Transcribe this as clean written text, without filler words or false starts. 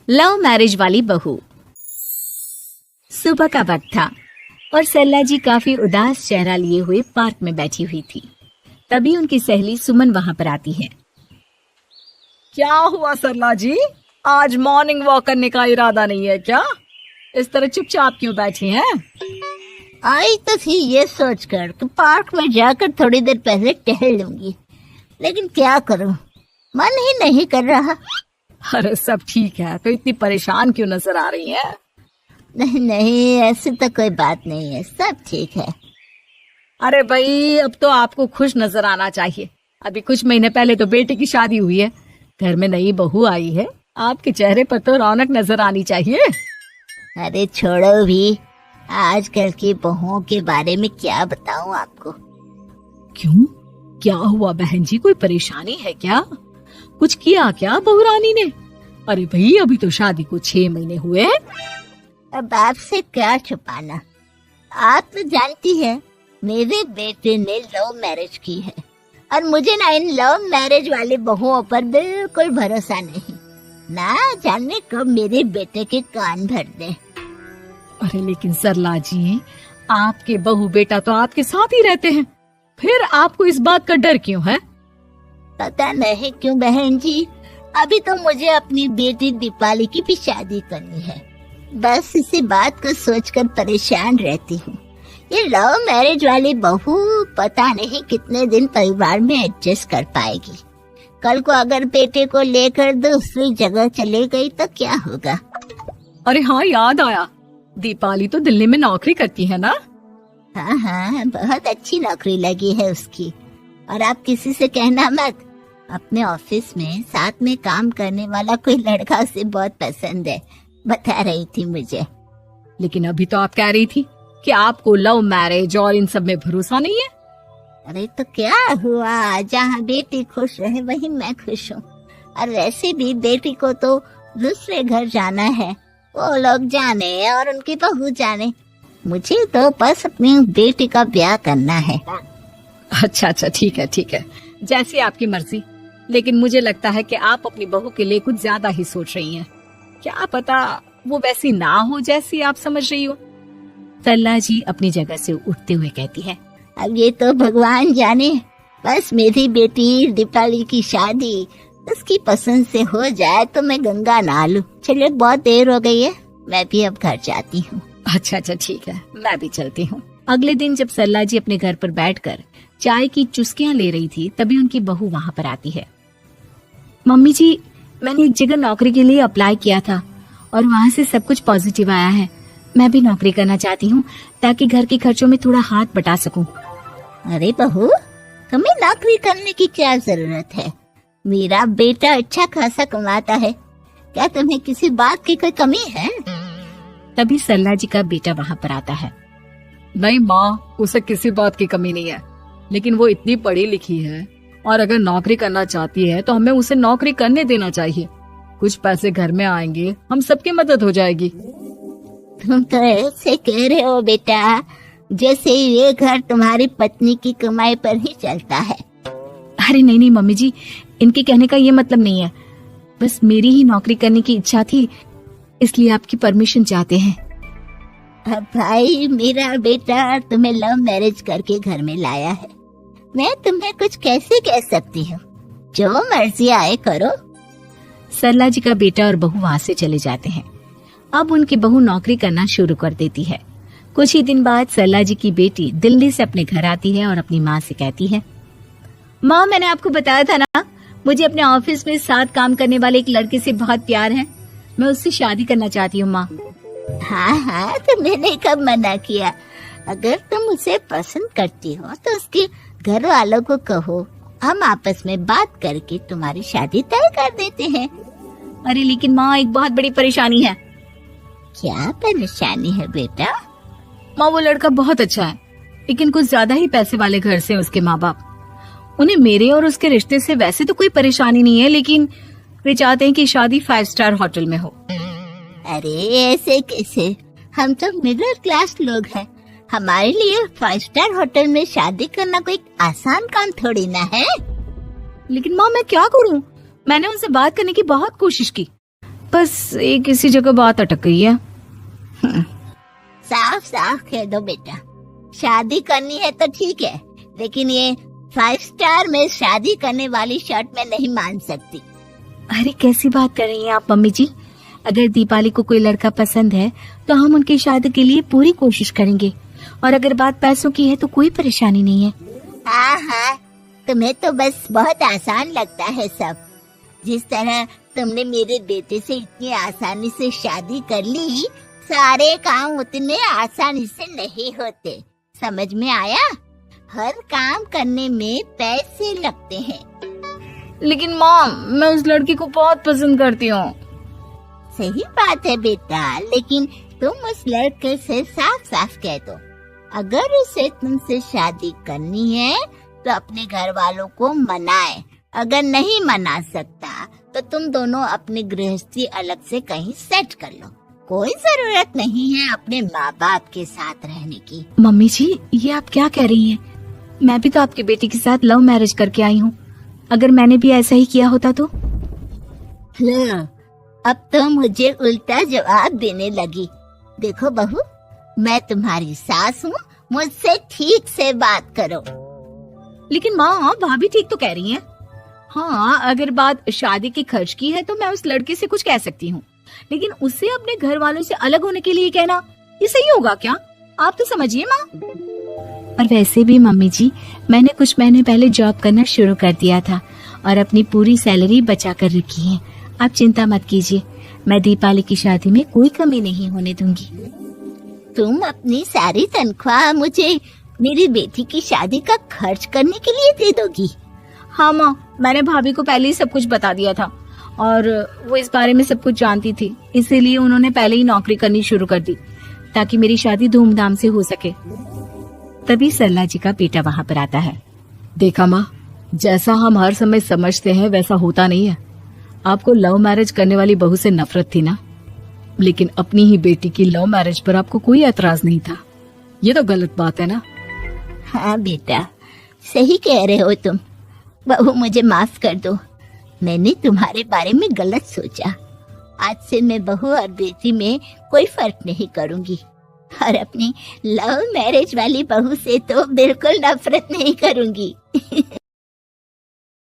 Love marriage वाली बहू। सुबह का वक्त था और सरला जी काफी उदास चेहरा लिए हुए पार्क में बैठी हुई थी। तभी उनकी सहेली सुमन वहां पर आती है। क्या हुआ सरला जी, आज मॉर्निंग वॉक करने का इरादा नहीं है क्या? इस तरह चुपचाप क्यों बैठी हैं? आई तो थी ये सोचकर कि पार्क में जाकर थोड़ी देर पहले टहल लूंगी, लेकिन क्या करूं, मन ही नहीं कर रहा। अरे सब ठीक है, तो इतनी परेशान क्यों नजर आ रही हैं? नहीं नहीं, ऐसी तो कोई बात नहीं है, सब ठीक है। अरे भाई, अब तो आपको खुश नजर आना चाहिए। अभी कुछ महीने पहले तो बेटे की शादी हुई है, घर में नई बहू आई है, आपके चेहरे पर तो रौनक नजर आनी चाहिए। अरे छोड़ो भी, आजकल की बहुओं के बारे में क्या बताऊं आपको। क्यों, क्या हुआ बहन जी, कोई परेशानी है क्या? कुछ किया क्या बहू रानी ने? अरे भाई, अभी तो शादी को 6 महीने हुए हैं। अब आपसे क्या छुपाना, आप तो जानती है मेरे बेटे ने लव मैरिज की है और मुझे ना इन लव मैरिज वाली बहुओं पर बिल्कुल भरोसा नहीं। ना जाने कब मेरे बेटे के कान भर दे। अरे लेकिन सरला जी, आपके बहू बेटा तो आपके साथ ही रहते हैं, फिर आपको इस बात का डर क्यों है? पता नहीं क्यों बहन जी, अभी तो मुझे अपनी बेटी दीपाली की भी शादी करनी है। बस इसी बात को सोचकर परेशान रहती हूँ। ये लव मैरिज वाली बहू पता नहीं कितने दिन परिवार में एडजस्ट कर पाएगी। कल को अगर बेटे को लेकर दूसरी जगह चले गई तो क्या होगा? अरे हाँ, याद आया, दीपाली तो दिल्ली में नौकरी करती है ना? हाँ हाँ, बहुत अच्छी नौकरी लगी है उसकी। और आप किसी से कहना मत, अपने ऑफिस में साथ में काम करने वाला कोई लड़का उसे बहुत पसंद है, बता रही थी मुझे। लेकिन अभी तो आप कह रही थी कि आपको लव मैरिज और इन सब में भरोसा नहीं है। अरे तो क्या हुआ, जहाँ बेटी खुश रहे वहीं मैं खुश हूँ। और वैसे भी बेटी को तो दूसरे घर जाना है, वो लोग जाने और उनकी बहू जाने, मुझे तो बस अपनी बेटी का ब्याह करना है। अच्छा, ठीक है, जैसी आपकी मर्जी। लेकिन मुझे लगता है कि आप अपनी बहू के लिए कुछ ज्यादा ही सोच रही हैं। क्या पता वो वैसी ना हो जैसी आप समझ रही हो। सरला जी अपनी जगह से उठते हुए कहती है, अब ये तो भगवान जाने, बस मेरी बेटी दीपाली की शादी उसकी पसंद से हो जाए तो मैं गंगा नहा लूं। चलिए, बहुत देर हो गई है, मैं भी अब घर जाती हूँ। अच्छा, ठीक है, मैं भी चलती हूँ। अगले दिन जब सरला जी अपने घर पर बैठकर चाय की चुस्कियां ले रही थी, तभी उनकी बहू वहाँ पर आती है। मम्मी जी, मैंने एक जगह नौकरी के लिए अप्लाई किया था और वहाँ से सब कुछ पॉजिटिव आया है। मैं भी नौकरी करना चाहती हूँ ताकि घर के खर्चों में थोड़ा हाथ बटा सकूं। अरे बहू, तुम्हें नौकरी करने की क्या जरूरत है? मेरा बेटा अच्छा खासा कमाता है, क्या तुम्हें किसी बात की कोई कमी है? तभी सरला जी का बेटा वहाँ पर आता है। नहीं माँ, उसे किसी बात की कमी नहीं है, लेकिन वो इतनी पढ़ी लिखी है और अगर नौकरी करना चाहती है तो हमें उसे नौकरी करने देना चाहिए। कुछ पैसे घर में आएंगे, हम सबकी मदद हो जाएगी। तुम तो ऐसे कह रहे हो बेटा जैसे ये घर तुम्हारी पत्नी की कमाई पर ही चलता है। अरे नहीं मम्मी जी, इनके कहने का ये मतलब नहीं है, बस मेरी ही नौकरी करने की इच्छा थी, इसलिए आपकी परमिशन चाहते हैं। अब भाई, मेरा बेटा तुम्हें लव मैरिज करके घर में लाया है, मैं तुम्हें कुछ कैसे कह सकती हूँ? जो मर्जी आए करो। सरला जी का बेटा और बहू वहाँ से चले जाते हैं। अब उनकी बहू नौकरी करना शुरू कर देती है। कुछ ही दिन बाद सरला जी की बेटी दिल्ली से अपने घर आती है और अपनी माँ से कहती है, माँ, मैंने आपको बताया था ना, मुझे अपने ऑफिस में साथ काम करने वाले एक लड़के से बहुत प्यार है, मैं उससे शादी करना चाहती हूँ माँ। हाँ, तो मैंने कब मना किया? अगर तुम उसे पसंद करती हो तो उसके घर वालों को कहो, हम आपस में बात करके तुम्हारी शादी तय कर देते हैं। अरे लेकिन माँ, एक बहुत बड़ी परेशानी है। क्या परेशानी है बेटा? माँ, वो लड़का बहुत अच्छा है, लेकिन कुछ ज्यादा ही पैसे वाले घर से उसके माँ बाप। उन्हें मेरे और उसके रिश्ते से वैसे तो कोई परेशानी नहीं है, लेकिन वे चाहते हैं कि शादी 5 स्टार होटल में हो। अरे ऐसे कैसे, हम तो मिडिल क्लास लोग हैं, हमारे लिए 5 स्टार होटल में शादी करना कोई आसान काम थोड़ी ना है। लेकिन माँ, मैं क्या करूँ? मैंने उनसे बात करने की बहुत कोशिश की, बस एक इसी जगह बात अटक गई है। साफ साफ कह दो बेटा, शादी करनी है तो ठीक है, लेकिन ये 5 स्टार में शादी करने वाली शर्त मैं नहीं मान सकती। अरे कैसी बात कर रही हैं आप मम्मी जी? अगर दीपाली को कोई लड़का पसंद है तो हम उनकी शादी के लिए पूरी कोशिश करेंगे, और अगर बात पैसों की है तो कोई परेशानी नहीं है। हाँ हाँ, तुम्हें तो बस बहुत आसान लगता है सब। जिस तरह तुमने मेरे बेटे से इतनी आसानी से शादी कर ली, सारे काम उतने आसानी से नहीं होते। समझ में आया? हर काम करने में पैसे लगते हैं। लेकिन माँ, मैं उस लड़की को बहुत पसंद करती हूँ। सही बात है बेटा, लेकिन तुम उस लड़के से साफ साफ कह दो, अगर उसे तुमसे शादी करनी है तो अपने घर वालों को मनाए। अगर नहीं मना सकता तो तुम दोनों अपनी गृहस्थी अलग से कहीं सेट कर लो। कोई जरूरत नहीं है अपने माँ बाप के साथ रहने की। मम्मी जी, ये आप क्या कह रही हैं? मैं भी तो आपके बेटे के साथ लव मैरिज करके आई हूँ। अगर मैंने भी ऐसा ही किया होता तो? अब तो मुझे उल्टा जवाब देने लगी। देखो बहू, मैं तुम्हारी सास हूँ, मुझसे ठीक से बात करो। लेकिन माँ, भाभी ठीक तो कह रही हैं। हाँ, अगर बात शादी के खर्च की है तो मैं उस लड़के से कुछ कह सकती हूँ, लेकिन उसे अपने घर वालों से अलग होने के लिए कहना, ये सही होगा क्या? आप तो समझिए माँ। और वैसे भी मम्मी जी, मैंने कुछ महीने पहले जॉब करना शुरू कर दिया था और अपनी पूरी सैलरी बचा कर रखी है। आप चिंता मत कीजिए, मैं दीपाली की शादी में कोई कमी नहीं होने दूंगी। तुम अपनी सारी तनख्वाह मुझे मेरी बेटी की शादी का खर्च करने के लिए दे दोगी? हाँ माँ, मैंने भाभी को पहले ही सब कुछ बता दिया था और वो इस बारे में सब कुछ जानती थी, इसीलिए उन्होंने पहले ही नौकरी करनी शुरू कर दी ताकि मेरी शादी धूमधाम से हो सके। तभी सरला जी का बेटा वहाँ पर आता है। देखा माँ, जैसा हम हर समय समझते हैं वैसा होता नहीं है। आपको लव मैरिज करने वाली बहू से नफरत थी ना, लेकिन अपनी ही बेटी की लव मैरिज पर आपको कोई एतराज नहीं था। ये तो गलत बात है ना? हाँ बेटा, सही कह रहे हो तुम। बहू, मुझे माफ कर दो, मैंने तुम्हारे बारे में गलत सोचा। आज से मैं बहू और बेटी में कोई फर्क नहीं करूंगी, और अपनी लव मैरिज वाली बहू से तो बिल्कुल नफरत नहीं करूंगी।